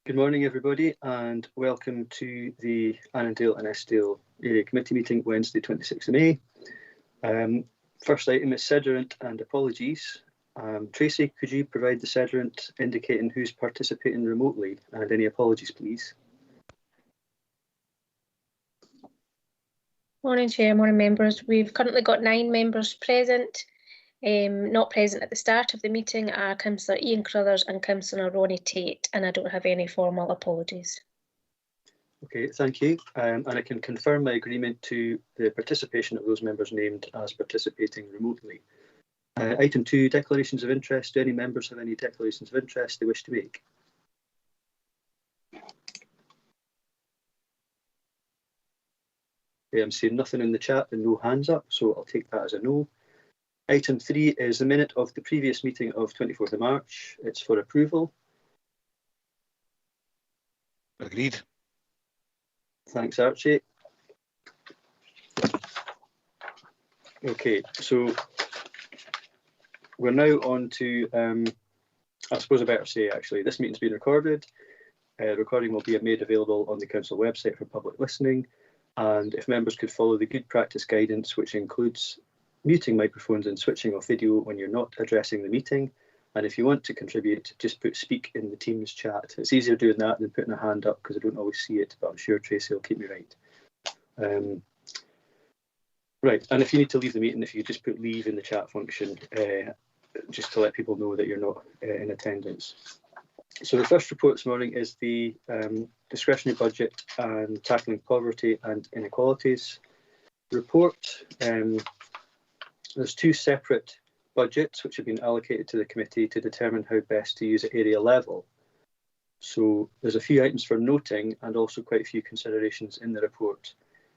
Good morning, everybody, and welcome to the Annandale and Eskdale Area Committee meeting, Wednesday, 26th of May. First item is sederant and apologies. Tracy, could you provide the sederant indicating who's participating remotely, and any apologies, please? Morning, Chair, morning, members. We've currently got 9 members present. Not present at the start of the meeting are Councillor Ian Crothers and Councillor Ronnie Tate, and I don't have any formal apologies. Okay, thank you. And I can confirm my agreement to the participation of those members named as participating remotely. Item 2, declarations of interest. Do any members have any declarations of interest they wish to make? Okay, I'm seeing nothing in the chat and no hands up, so I'll take that as a no. Item 3 is the minute of the previous meeting of 24th of March. It's for approval. Agreed. Thanks, Archie. Okay, so we're now on to, I suppose I better say actually, this meeting's been recorded. Recording will be made available on the council website for public listening. And if members could follow the good practice guidance, which includes muting microphones and switching off video when you're not addressing the meeting. And if you want to contribute, just put speak in the Teams chat. It's easier doing that than putting a hand up because I don't always see it, but I'm sure Tracy will keep me right. Right, and if you need to leave the meeting, if you just put leave in the chat function, just to let people know that you're not in attendance. So the first report this morning is the discretionary budget and tackling poverty and inequalities report. There's 2 separate budgets which have been allocated to the committee to determine how best to use at area level. So there's a few items for noting and also quite a few considerations in the report,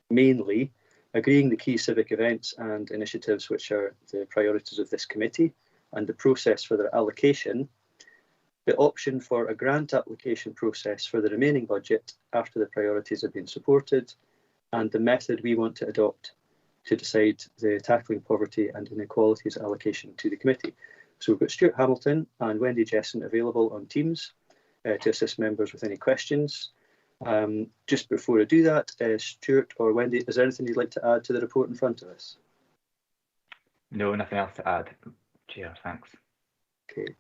mainly agreeing the key civic events and initiatives which are the priorities of this committee and the process for their allocation, the option for a grant application process for the remaining budget after the priorities have been supported, and the method we want to adopt to decide the tackling poverty and inequalities allocation to the committee. So we've got Stuart Hamilton and Wendy Jesson available on Teams to assist members with any questions. Just before I do that, Stuart or Wendy, is there anything you'd like to add to the report in front of us? No, nothing else to add, Chair, thanks. Okay.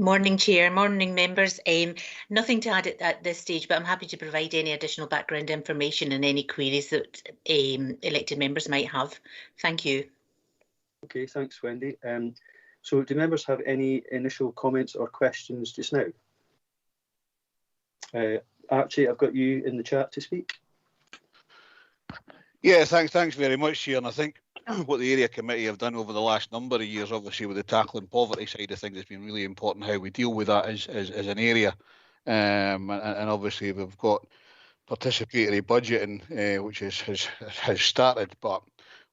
Morning, Chair. Morning, members. Nothing to add at this stage, but I'm happy to provide any additional background information and any queries that elected members might have. Thank you. Okay, thanks, Wendy. So do members have any initial comments or questions just now? Archie, I've got you in the chat to speak. Yeah, thanks very much, Chair. And I think what the area committee have done over the last number of years, obviously with the tackling poverty side of things, has been really important how we deal with that as an area. And obviously we've got participatory budgeting, which has started, but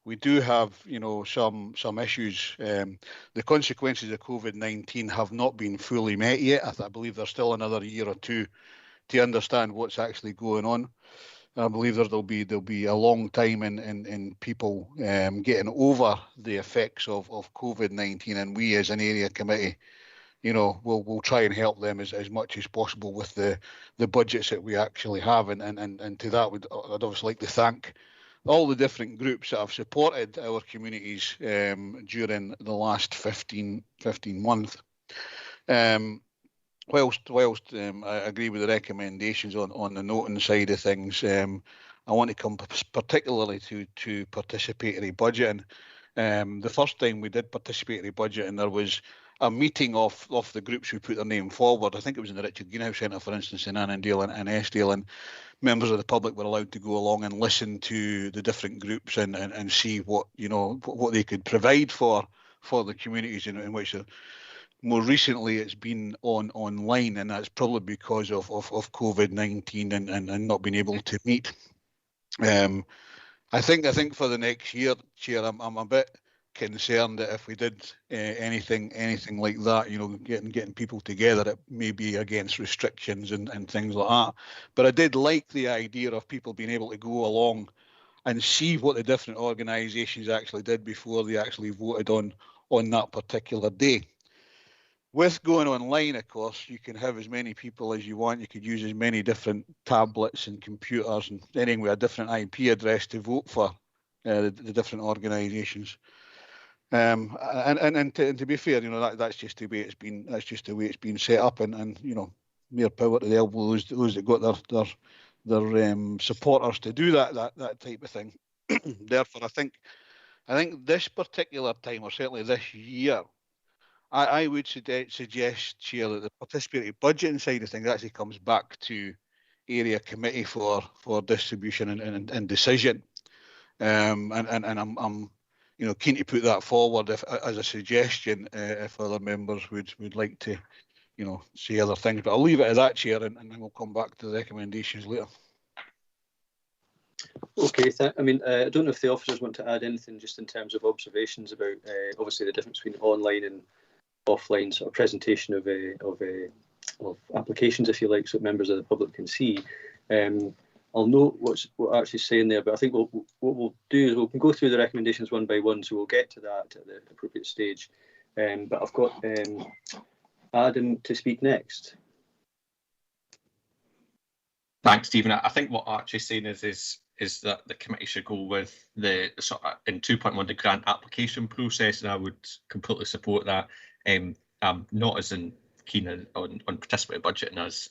we do have, you know, some issues. The consequences of COVID-19 have not been fully met yet. I believe there's still another year or two to understand what's actually going on. I believe there'll be a long time in people getting over the effects of COVID-19, and we as an area committee, you know, we'll try and help them as much as possible with the budgets that we actually have, and to that I'd obviously like to thank all the different groups that have supported our communities during the last 15 months. Whilst I agree with the recommendations on the noting side of things, I want to come particularly to participatory budgeting. The first time we did participatory budgeting, there was a meeting of the groups who put their name forward. I think it was in the Richard Greenhouse Centre, for instance, in Annandale and Eskdale, and members of the public were allowed to go along and listen to the different groups and see what, you know, what they could provide for the communities in which they're. More recently, it's been online, and that's probably because of COVID-19 and not being able to meet. I think for the next year, Chair, I'm a bit concerned that if we did anything like that, you know, getting people together, it may be against restrictions and things like that. But I did like the idea of people being able to go along and see what the different organisations actually did before they actually voted on that particular day. With going online, of course, you can have as many people as you want. You could use as many different tablets and computers and anything with a different IP address to vote for the different organisations. And to be fair, that's just the way it's been. That's just the way it's been set up. And mere power to the elbow those that got their supporters to do that type of thing. Therefore, I think this particular time, or certainly this year, I would suggest, Chair, that the participatory budgeting side of things actually comes back to area committee for distribution and decision. And I'm keen to put that forward as a suggestion if other members would like to say other things. But I'll leave it at that, Chair, and then we'll come back to the recommendations later. Okay, I don't know if the officers want to add anything just in terms of observations about obviously the difference between online and offline sort of presentation of applications, if you like, so members of the public can see. I'll note what Archie's saying there, but I think what we'll do is we can go through the recommendations one by one, so we'll get to that at the appropriate stage. But I've got Adam to speak next. Thanks, Stephen. I think what Archie's saying is that the committee should go with the sort of in 2.1 the grant application process, and I would completely support that. I'm not as keen on participatory budgeting as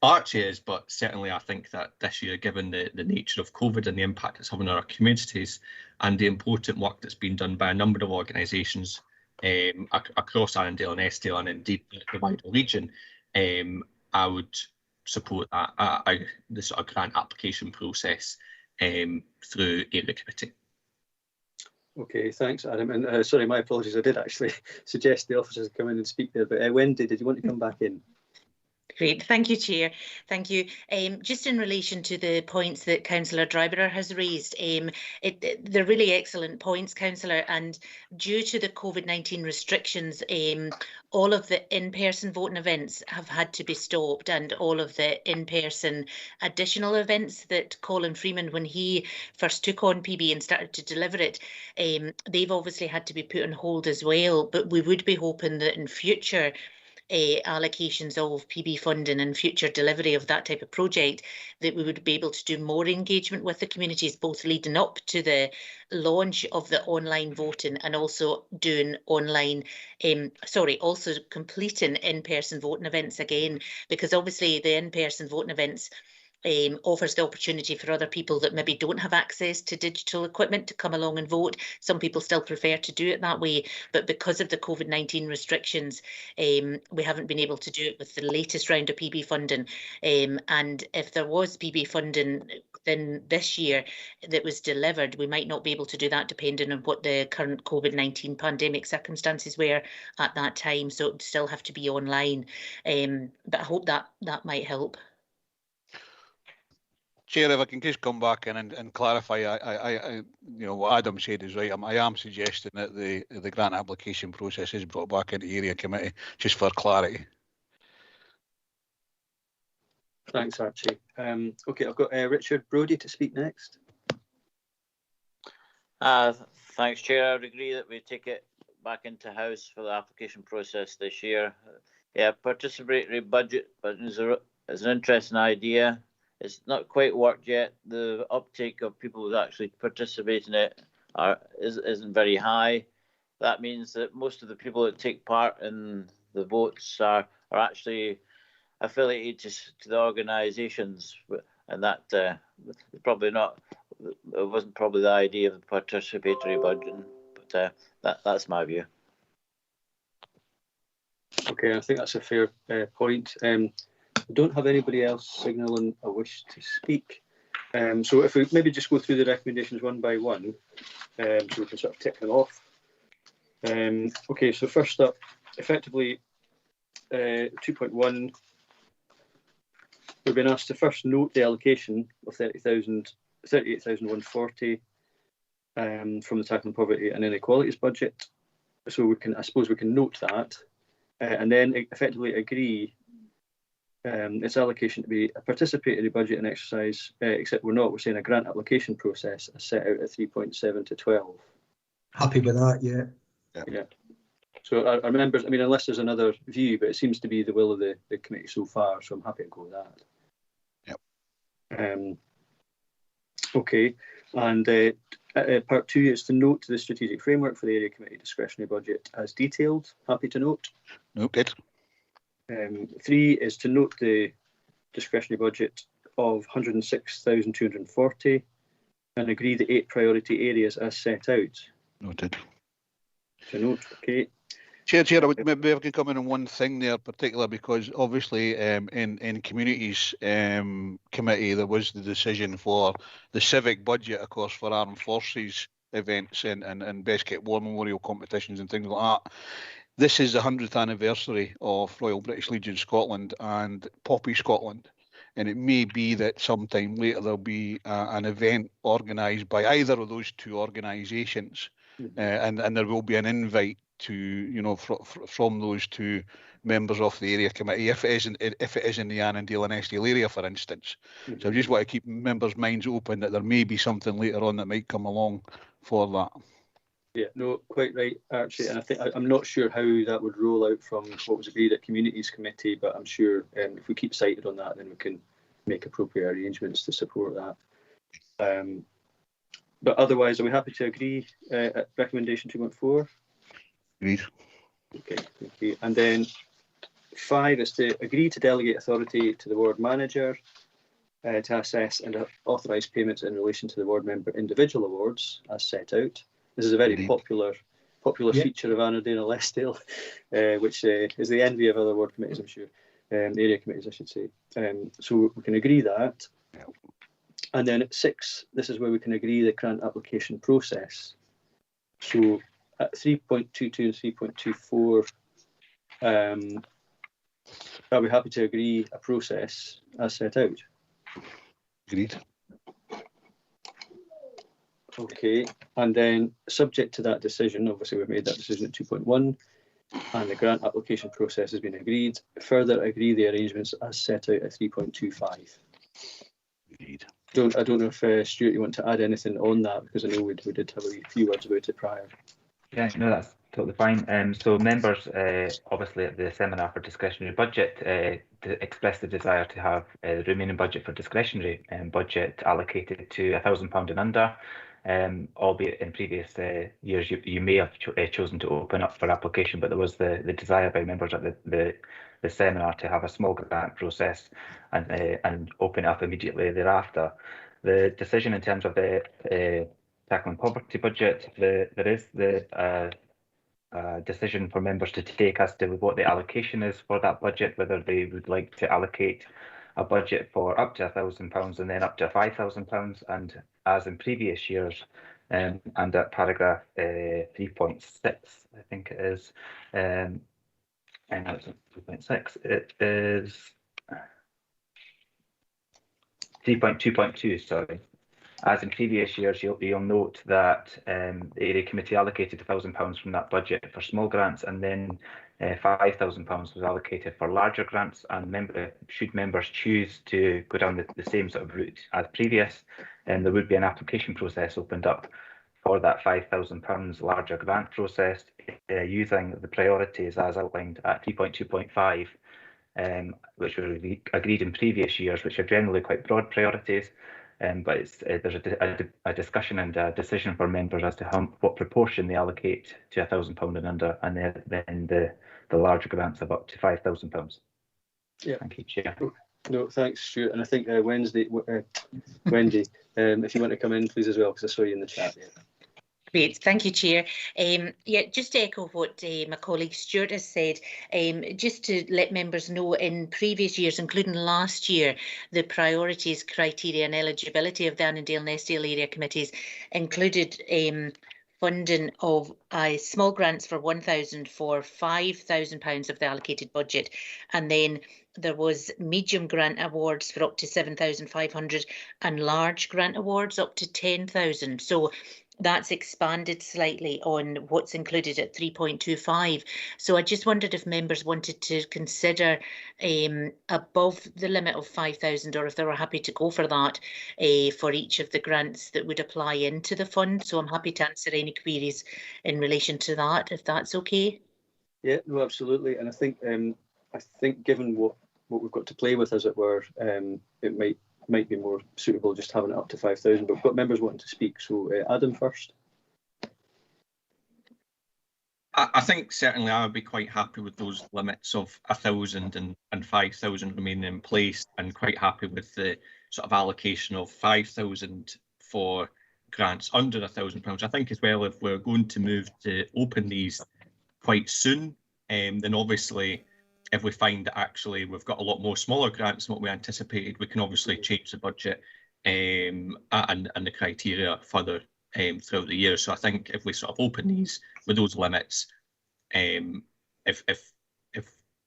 Archie is, but certainly I think that this year, given the nature of COVID and the impact it's having on our communities and the important work that's been done by a number of organisations across Annandale and Eskdale and indeed the wider region, I would support that the sort of grant application process through area committee. Okay, thanks, Adam. And sorry, my apologies. I did actually suggest the officers come in and speak there, but Wendy, did you want to come back in? Great, thank you, Chair. Thank you. Just in relation to the points that Councillor Dryburgh has raised, they're really excellent points, Councillor, and due to the COVID-19 restrictions, all of the in-person voting events have had to be stopped, and all of the in-person additional events that Colin Freeman, when he first took on PB and started to deliver it, they've obviously had to be put on hold as well, but we would be hoping that in future allocations of PB funding and future delivery of that type of project, that we would be able to do more engagement with the communities, both leading up to the launch of the online voting and also doing online, also completing in-person voting events again, because obviously the in-person voting events offers the opportunity for other people that maybe don't have access to digital equipment to come along and vote. Some people still prefer to do it that way, but because of the COVID-19 restrictions, we haven't been able to do it with the latest round of PB funding. And if there was PB funding then this year that was delivered, we might not be able to do that depending on what the current COVID-19 pandemic circumstances were at that time. So it would still have to be online. But I hope that might help. Chair, if I can just come back in and clarify, I what Adam said is right. I am suggesting that the grant application process is brought back into area committee, just for clarity. Thanks, Archie. Okay, I've got Richard Brodie to speak next. Thanks, Chair. I would agree that we take it back into house for the application process this year. Yeah, participatory budget, but it's an interesting idea. It's not quite worked yet. The uptake of people who actually participate in it isn't very high. That means that most of the people that take part in the votes are actually affiliated to the organisations, and that probably not. It wasn't probably the idea of the participatory budgeting, but that's my view. Okay, I think that's a fair point. We don't have anybody else signalling a wish to speak. So if we maybe just go through the recommendations one by one, so we can sort of tick them off. Okay, so first up, effectively 2.1, we've been asked to first note the allocation of 38,140 from the Tackling Poverty and Inequalities budget. So I suppose we can note that, and then effectively agree its allocation to be a participatory budget and exercise, except we're saying a grant application process as set out at 3.7 to 12. Happy with that, yeah. Yeah. So our members, I mean, unless there's another view, but it seems to be the will of the committee so far, so I'm happy to go with that. Yep. Okay, and part 2 is to note the strategic framework for the area committee discretionary budget as detailed. Happy to note. Noted. 3 is to note the discretionary budget of 106,240 and agree the 8 priority areas as set out. Noted. To note, okay. Chair, I would maybe I could come in on one thing there, particular because obviously in communities committee there was the decision for the civic budget, of course, for armed forces events and best kept war memorial competitions and things like that. This is the 100th anniversary of Royal British Legion Scotland and Poppy Scotland, and it may be that sometime later there'll be an event organised by either of those 2 organisations, and there will be an invite to from those 2 members of the area committee if it is in the Annandale and Eskdale area, for instance. So I just want to keep members' minds open that there may be something later on that might come along for that. Yeah, no, quite right, Archie. And I think I'm not sure how that would roll out from what was agreed at Communities Committee, but I'm sure if we keep sighted on that, then we can make appropriate arrangements to support that. But otherwise, are we happy to agree at recommendation 2.4? Agreed. Okay, thank you. And then 5 is to agree to delegate authority to the ward manager to assess and authorise payments in relation to the ward member individual awards as set out. This is a very popular feature of Annandale and Eskdale, which is the envy of other ward committees, I'm sure, the area committees, I should say. So we can agree that. And then at 6, this is where we can agree the grant application process. So at 3.22 and 3.24, are we happy to agree a process as set out? Agreed. Okay, and then subject to that decision, obviously we've made that decision at 2.1, and the grant application process has been agreed. Further agree the arrangements as set out at 3.25. Agreed. I don't know if Stuart, you want to add anything on that, because I know we did have a few words about it prior. Yeah, no, that's totally fine. So members, obviously at the seminar for discretionary budget, expressed the desire to have the remaining budget for discretionary budget allocated to £1,000 and under. Albeit in previous years you may have chosen to open up for application, but there was the desire by members at the seminar to have a small grant process and open it up immediately thereafter. The decision in terms of the tackling poverty budget, there is the decision for members to take as to what the allocation is for that budget, whether they would like to allocate a budget for up to £1,000 and then up to £5,000, and as in previous years, and at paragraph 3.6, I think it is, and that's 3.6, it is 3.2.2, sorry. As in previous years, you'll note that the area committee allocated £1,000 from that budget for small grants, and then £5,000 was allocated for larger grants. And should members choose to go down the same sort of route as previous, there would be an application process opened up for that £5,000 larger grant process using the priorities as outlined at 3.2.5, which were agreed in previous years, which are generally quite broad priorities. But there's a discussion and a decision for members as to what proportion they allocate to £1,000 and under, and then the larger grants of up to £5,000. Yeah. Thank you, Chair. No, thanks, Stuart. And I think Wendy, if you want to come in, please, as well, because I saw you in the chat there. Great, thank you, Chair. Yeah, just to echo what my colleague Stuart has said, just to let members know, in previous years, including last year, the priorities, criteria and eligibility of the Annandale and Eskdale area committees included funding of small grants for £1,000 for £5,000 of the allocated budget, and then there was medium grant awards for up to £7,500 and large grant awards up to £10,000. So that's expanded slightly on what's included at 3.25. So I just wondered if members wanted to consider above the limit of 5,000, or if they were happy to go for that for each of the grants that would apply into the fund. So I'm happy to answer any queries in relation to that, if that's okay. Yeah, no, absolutely. And I think given what we've got to play with, as it were, it might be more suitable just having it up to 5,000. But we've got members wanting to speak, so Adam first. I think certainly I would be quite happy with those limits of 1,000 and 5,000 remaining in place, and quite happy with the sort of allocation of 5,000 for grants under £1,000. I think as well, if we're going to move to open these quite soon, then obviously if we find that actually we've got a lot more smaller grants than what we anticipated, we can obviously change the budget and the criteria further throughout the year. So I think if we sort of open these with those limits, if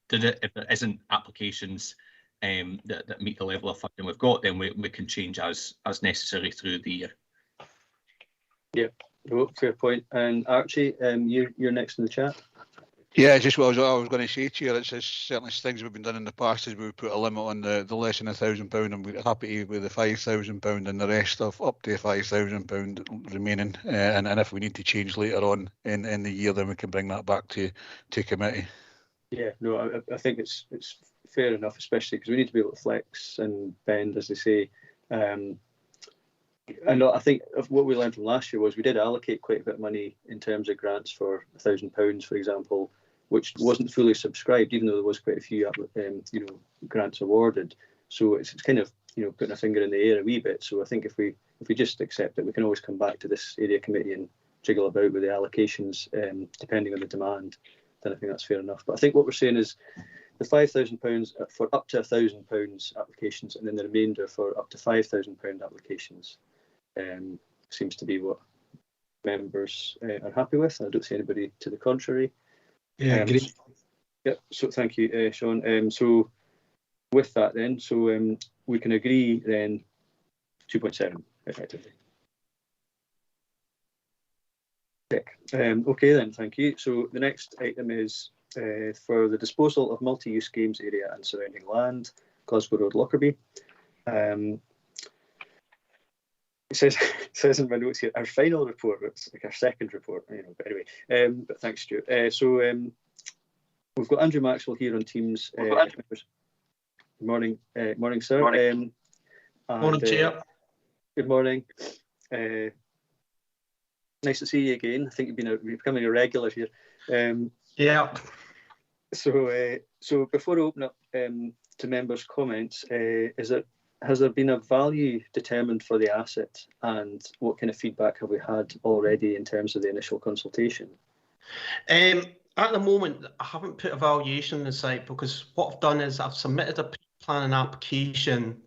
there isn't applications that meet the level of funding we've got, then we can change as necessary through the year. Yeah, no, fair point. And Archie, you're next in the chat. Yeah, just what I was going to say to you. It's certainly things we've been done in the past is we put a limit on the less than £1,000, and we're happy with the £5,000 and the rest of up to £5,000 remaining. And if we need to change later on in the year, then we can bring that back to committee. Yeah, no, I think it's fair enough, especially because we need to be able to flex and bend, as they say. And I think what we learned from last year was we did allocate quite a bit of money in terms of grants for £1,000, for example, which wasn't fully subscribed, even though there was quite a few, grants awarded. So it's kind of, putting a finger in the air a wee bit. So I think if we just accept it, we can always come back to this area committee and jiggle about with the allocations, depending on the demand. Then I think that's fair enough. But I think what we're saying is the £5,000 for up to £1,000 applications, and then the remainder for up to £5,000 applications. Seems to be what members are happy with. I don't see anybody to the contrary. Yeah, agree. Yeah, so thank you, Sean. So with that then, we can agree then 2.7 effectively. Okay then, thank you. So the next item is for the disposal of multi-use games area and surrounding land, Glasgow Road, Lockerbie. It says in my notes here, our final report, it's like our second report, but anyway, but thanks, Stuart. We've got Andrew Maxwell here on Teams. Good morning, sir. Morning, Chair. Good morning. Nice to see you again. I think you're becoming a regular here. Yeah. So before I open up to members' comments, has there been a value determined for the asset, and what kind of feedback have we had already in terms of the initial consultation? At the moment, I haven't put a valuation on the site, because what I've done is I've submitted a pre-planning application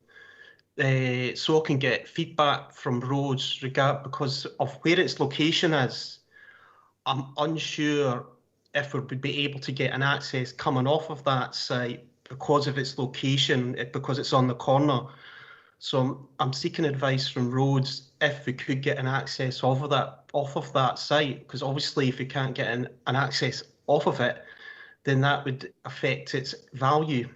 so I can get feedback from roads because of where its location is. I'm unsure if we would be able to get an access coming off of that site because of its location, because it's on the corner. So I'm seeking advice from roads if we could get an access off of that site, because obviously if we can't get an access off of it, then that would affect its value.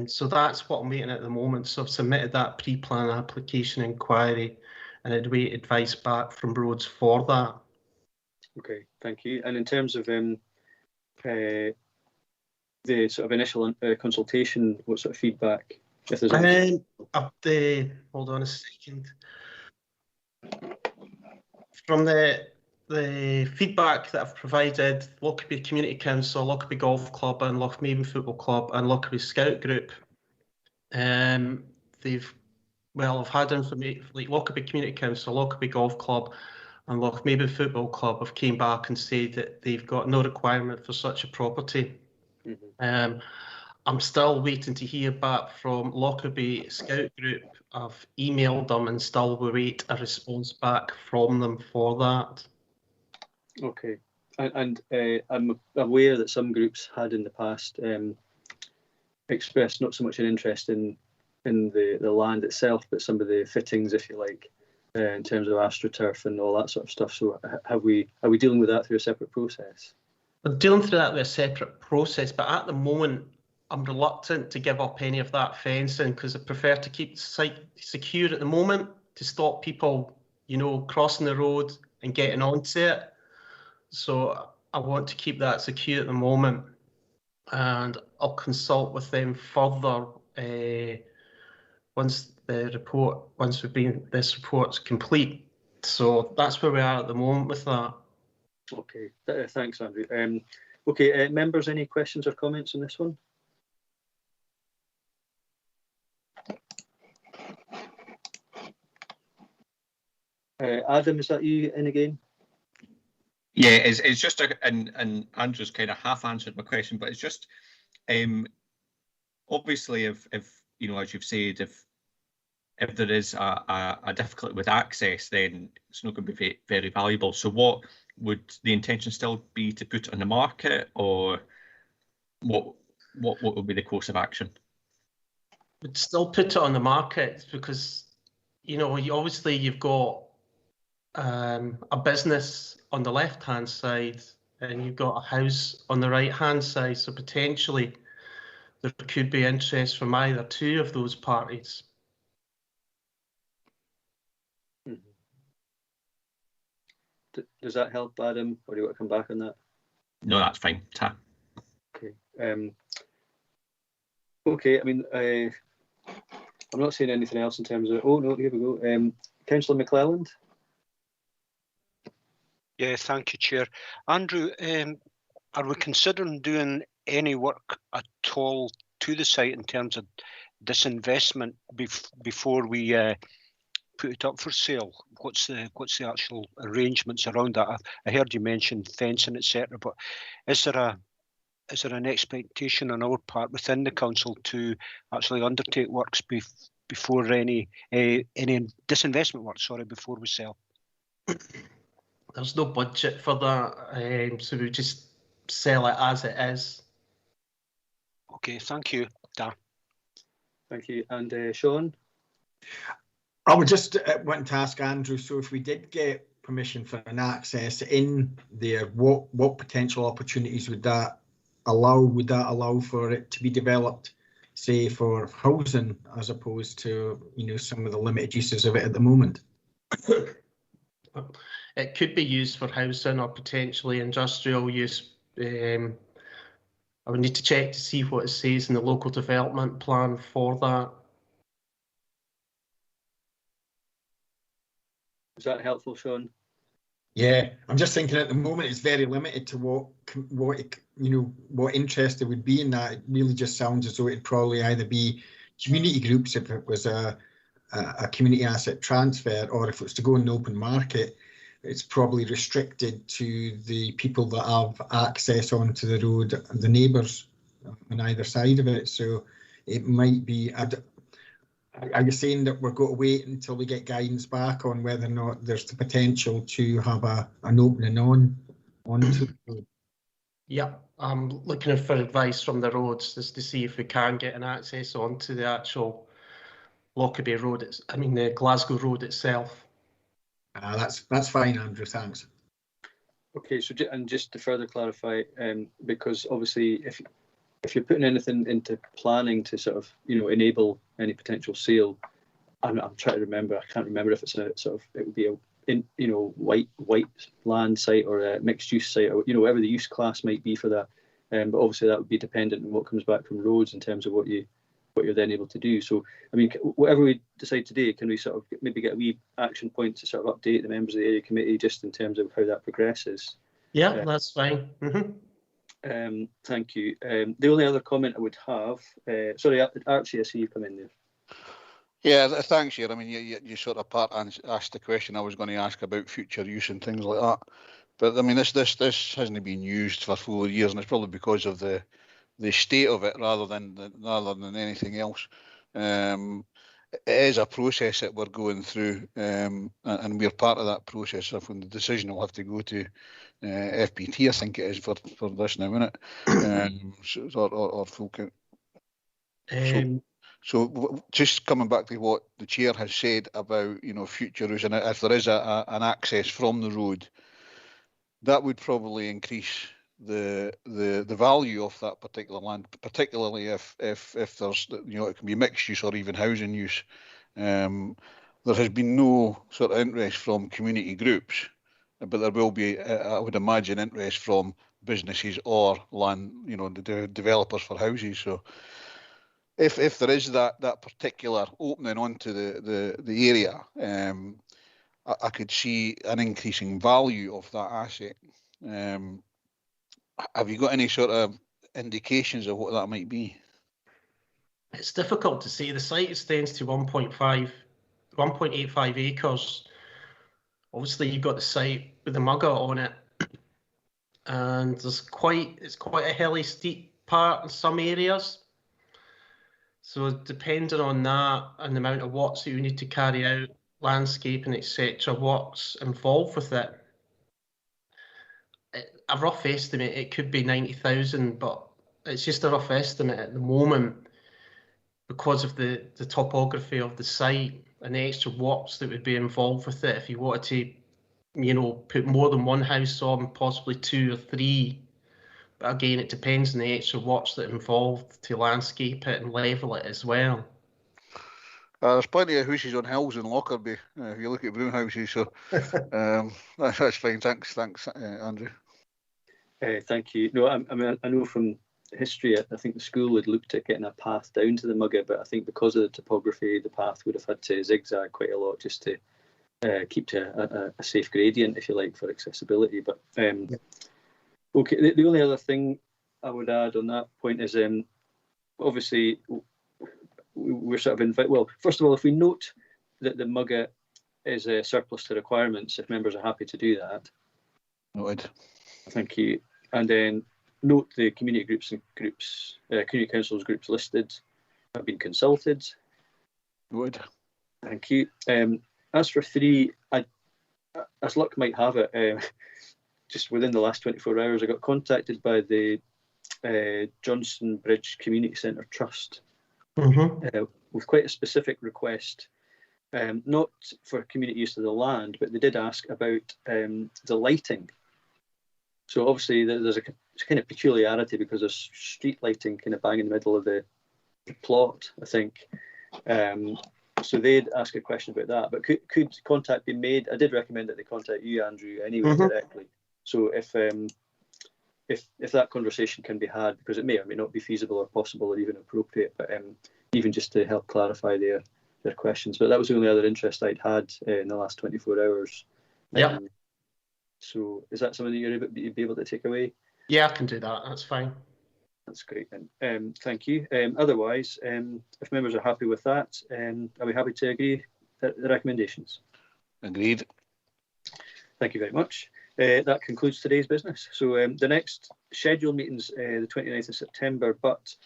So that's what I'm waiting at the moment. So I've submitted that pre-plan application inquiry, and I'd wait advice back from roads for that. Okay, thank you. And in terms of the sort of initial consultation, what sort of feedback? If there's Hold on a second. From the feedback that I've provided, Lockerbie Community Council, Lockerbie Golf Club and Lochmaven Football Club and Lockerbie Scout Group, I've had information like Lockerbie Community Council, Lockerbie Golf Club and Lochmaven Football Club have came back and said that they've got no requirement for such a property. Mm-hmm. I'm still waiting to hear back from Lockerbie Scout Group. I've emailed them and still wait a response back from them for that. Okay, and I'm aware that some groups had in the past expressed not so much an interest in the land itself, but some of the fittings, if you like, in terms of AstroTurf and all that sort of stuff. So are we dealing with that through a separate process? We're dealing through that with a separate process, but at the moment I'm reluctant to give up any of that fencing because I prefer to keep the site secure at the moment to stop people, crossing the road and getting onto it. So I want to keep that secure at the moment, and I'll consult with them further once this report's complete. So that's where we are at the moment with that. Okay, thanks, Andrew. Okay, members, any questions or comments on this one? Adam, is that you in again? Yeah, it's just and Andrew's kind of half answered my question, but it's just obviously if you know, as you've said, if there is a difficulty with access, then it's not going to be very valuable. So what would the intention still be, to put it on the market, or what would be the course of action? We'd still put it on the market, because, you know, you've got a business on the left-hand side and you've got a house on the right-hand side, so potentially there could be interest from either two of those parties. Does that help, Adam, or do you want to come back on that? No, that's fine. Okay. Okay, I mean, I'm not saying anything else in terms of, oh no, here we go. Councillor McClelland. Yeah, thank you, Chair. Andrew, are we considering doing any work at all to the site in terms of disinvestment before we put it up for sale? What's the actual arrangements around that? I heard you mention fencing, etc., but is there an expectation on our part within the council to actually undertake works before any disinvestment work? Sorry, before we sell. There's no budget for that, so we just sell it as it is. Okay, thank you, Dan. Thank you. And Sean? I would just want to ask Andrew, so if we did get permission for an access in there, what potential opportunities would that allow? Would that allow for it to be developed, say, for housing, as opposed to, you know, some of the limited uses of it at the moment? It could be used for housing or potentially industrial use. I would need to check to see what it says in the local development plan for that. Is that helpful, Sean? Yeah, I'm just thinking at the moment it's very limited to what interest there would be in that. It really just sounds as though it'd probably either be community groups if it was a community asset transfer, or if it was to go in the open market, it's probably restricted to the people that have access onto the road, the neighbours on either side of it. So it might be. Are you saying that we're going to wait until we get guidance back on whether or not there's the potential to have an opening onto the road? Yeah, I'm looking for advice from the roads just to see if we can get an access onto the actual Lockerbie Road. The Glasgow Road itself. That's fine, Andrew. Thanks. Okay, so just to further clarify, because obviously if you're putting anything into planning to sort of, you know, enable any potential sale, I'm trying to remember. I can't remember if it's a sort of, it would be white land site or a mixed use site, or, you know, whatever the use class might be for that. But obviously that would be dependent on what comes back from roads in terms of what you're then able to do. So, I mean, whatever we decide today, can we sort of maybe get a wee action point to sort of update the members of the area committee just in terms of how that progresses? Yeah, that's fine. Thank you. The only other comment I would have, sorry, Archie, I see you come in there. Yeah, thanks, Chair. I mean, you sort of asked the question I was going to ask about future use and things like that. But I mean, this hasn't been used for 4 years, and it's probably because of the state of it rather than anything else. It is a process that we're going through, and we're part of that process. So when the decision will have to go to FPT, I think it is for this now, isn't it? Or full count. So just coming back to what the chair has said about, you know, future use, and if there is an access from the road, that would probably increase the value of that particular land, particularly if there's, you know, it can be mixed use or even housing use. There has been no sort of interest from community groups but there will be, I would imagine, interest from businesses or land, the developers for houses. So if there is that particular opening onto the area, I could see an increasing value of that asset. Have you got any sort of indications of what that might be? It's difficult to say. The site extends to 1.85 acres. Obviously, you've got the site with the mugger on it, and it's quite a hilly, steep part in some areas. So depending on that and the amount of watts that you need to carry out, landscaping, etc., what's involved with it, a rough estimate, it could be 90,000, but it's just a rough estimate at the moment because of the topography of the site and the extra watts that would be involved with it if you wanted to, put more than one house on, possibly 2 or 3. But again, it depends on the extra watts that are involved to landscape it and level it as well. There's plenty of houses on hills in Lockerbie, if you look at broom houses, so that's fine. Thanks, Andrew. Thank you. No, I mean, I know from history, I think the school had looked at getting a path down to the mugger, but I think because of the topography, the path would have had to zigzag quite a lot just to keep to a safe gradient, if you like, for accessibility. But okay, the only other thing I would add on that point is obviously we're sort of well, first of all, if we note that the mugger is a surplus to requirements, if members are happy to do that. Noted. Thank you. And then note the community groups and community councils groups listed have been consulted. Noted. Thank you. As for 3, as luck might have it, just within the last 24 hours, I got contacted by the Johnson Bridge Community Centre Trust with quite a specific request, not for community use of the land, but they did ask about the lighting. So obviously there's a kind of peculiarity because there's street lighting kind of bang in the middle of the plot, I think. So they'd ask a question about that, but could contact be made? I did recommend that they contact you, Andrew, anyway, directly. So if that conversation can be had, because it may or may not be feasible or possible or even appropriate, but even just to help clarify their questions. But that was the only other interest I'd had in the last 24 hours. Yeah. So is that something that you'd be able to take away? Yeah, I can do that. That's fine. That's great. And thank you. Otherwise, if members are happy with that, are we happy to agree the recommendations? Agreed. Thank you very much. That concludes today's business. So the next scheduled meeting's the 29th of September, but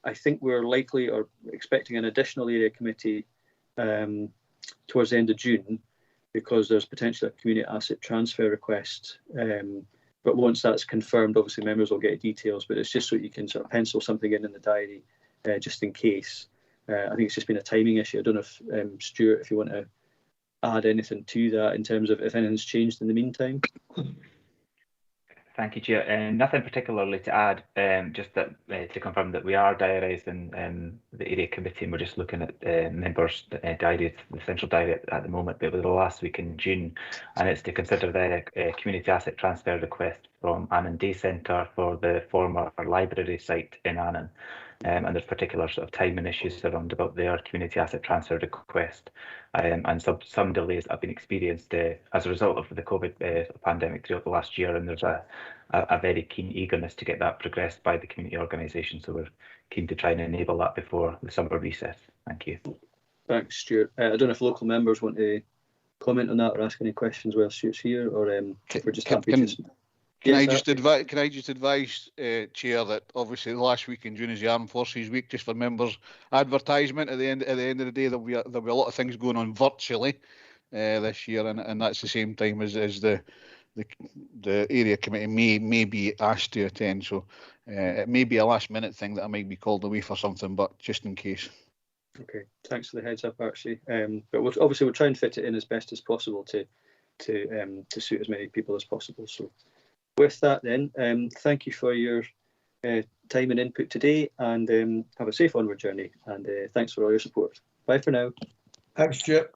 I think we're likely or expecting an additional area committee towards the end of June, because there's potentially a community asset transfer request. But once that's confirmed, obviously members will get details, but it's just so you can sort of pencil something in the diary just in case. I think it's just been a timing issue. I don't know if, Stuart, if you want to add anything to that in terms of if anything's changed in the meantime. Thank you, Chair. Nothing particularly to add, just that to confirm that we are diarising the area committee, and we're just looking at members' diaries, the central diary at the moment, but it was the last week in June, and it's to consider the community asset transfer request from Annandale Centre for the former library site in Annan. And there's particular sort of timing issues around about their community asset transfer request, and some delays have been experienced as a result of the COVID pandemic throughout the last year, and there's a very keen eagerness to get that progressed by the community organisation, so we're keen to try and enable that before the summer recess. Thank you. Thanks, Stuart. I don't know if local members want to comment on that or ask any questions while Stuart's here, or if we're just happy to... Can I just advise, Chair, that obviously the last week in June is the Armed Forces Week, just for members' advertisement. At the end of the day, there'll be a lot of things going on virtually this year, and that's the same time as the area committee may be asked to attend. So it may be a last minute thing that I might be called away for something, but just in case. Okay, thanks for the heads up, Archie. But we'll try and fit it in as best as possible to suit as many people as possible. So. With that then, thank you for your time and input today, and have a safe onward journey, and thanks for all your support. Bye for now. Thanks, Stuart.